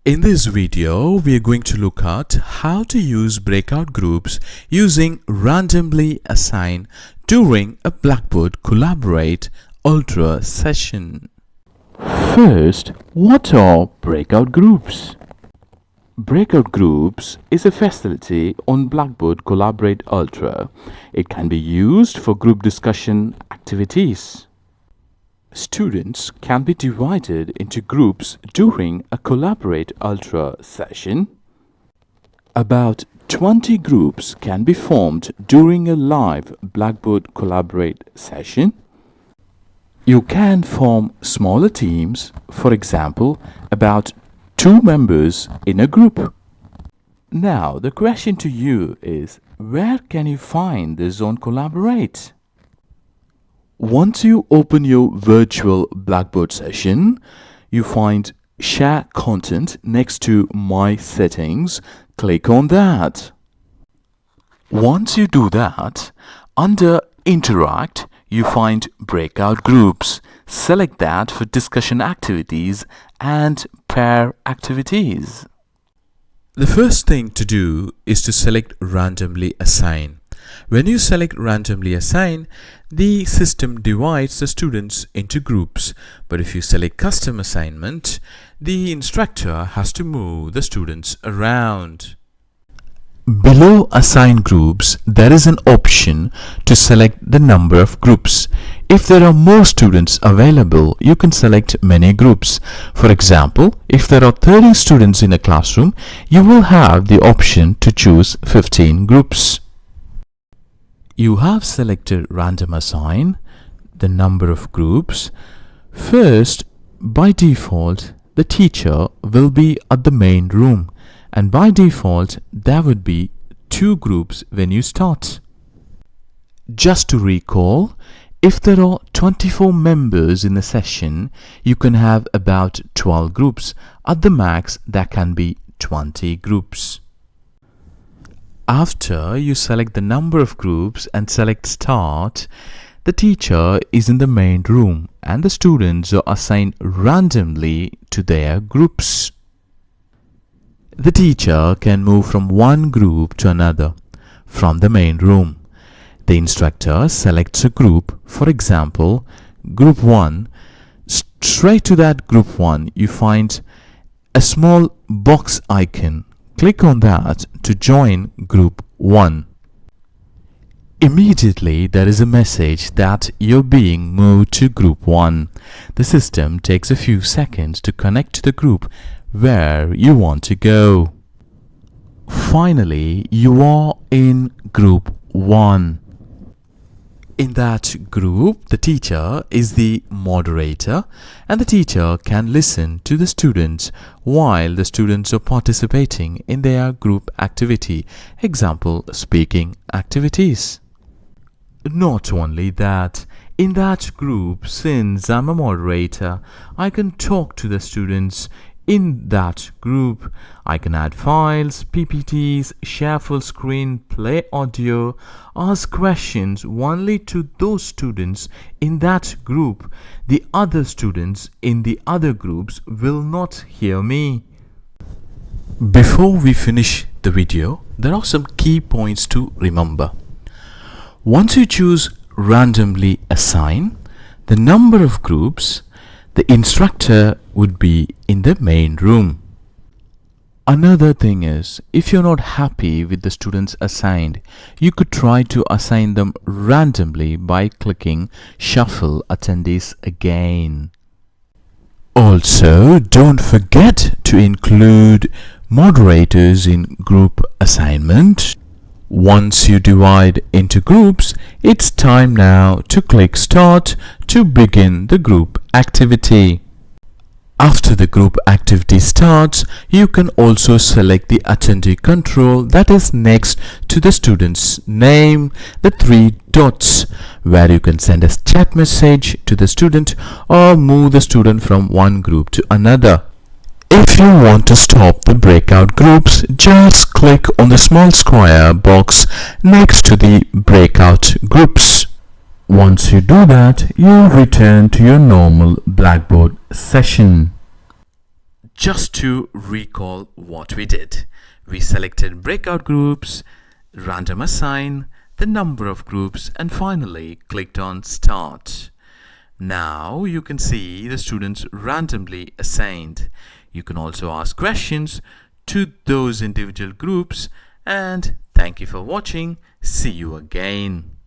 In this video, we are going to look at how to use breakout groups using randomly assign during a Blackboard Collaborate Ultra session. First, what are breakout groups? Breakout groups is a facility on Blackboard Collaborate Ultra. It can be used for group discussion activities. Students can be divided into groups during a Collaborate Ultra session. About 20 groups can be formed during a live Blackboard Collaborate session. You can form smaller teams, for example, about 2 members in a group. Now, the question to you is, where can you find this on Collaborate? Once you open your virtual Blackboard session, you find Share Content next to My Settings. Click on that. Once you do that, under Interact, you find Breakout Groups. Select that for discussion activities and pair activities. The first thing to do is to select Randomly Assign. When you select Randomly Assign, the system divides the students into groups. But if you select Custom Assignment, the instructor has to move the students around. Below Assign Groups, there is an option to select the number of groups. If there are more students available, you can select many groups. For example, if there are 30 students in a classroom, you will have the option to choose 15 groups. You have selected Random Assign, the number of groups. First, by default, the teacher will be at the main room, and by default, there would be 2 groups when you start. Just to recall, if there are 24 members in a session, you can have about 12 groups. At the max, there can be 20 groups. After you select the number of groups and select Start, the teacher is in the main room and the students are assigned randomly to their groups. The teacher can move from one group to another from the main room. The instructor selects a group, for example, Group 1. Straight to that Group 1, you find a small box icon. Click on that to join Group 1. Immediately, there is a message that you're being moved to Group 1. The system takes a few seconds to connect to the group where you want to go. Finally, you are in Group 1. In that group, the teacher is the moderator and the teacher can listen to the students while the students are participating in their group activity, example, speaking activities. Not only that, in that group, since I'm a moderator, I can talk to the students in that group. I can add files, PPTs, share full screen, play audio, ask questions only to those students in that group. The other students in the other groups will not hear me. Before we finish the video, there are some key points to remember. Once you choose Randomly Assign the number of groups, the instructor would be in the main room. Another thing is, if you're not happy with the students assigned, you could try to assign them randomly by clicking Shuffle Attendees again. Also, don't forget to include moderators in group assignment. Once you divide into groups, it's time now to click Start to begin the group activity. After the group activity starts, you can also select the attendee control that is next to the student's name, the 3 dots, where you can send a chat message to the student or move the student from one group to another. If you want to stop the breakout groups, just click on the small square box next to the breakout groups. Once you do that, you'll return to your normal Blackboard session. Just to recall what we did, we selected breakout groups, random assign, the number of groups, and finally clicked on start. Now you can see the students randomly assigned. You can also ask questions to those individual groups, and thank you for watching. See you again.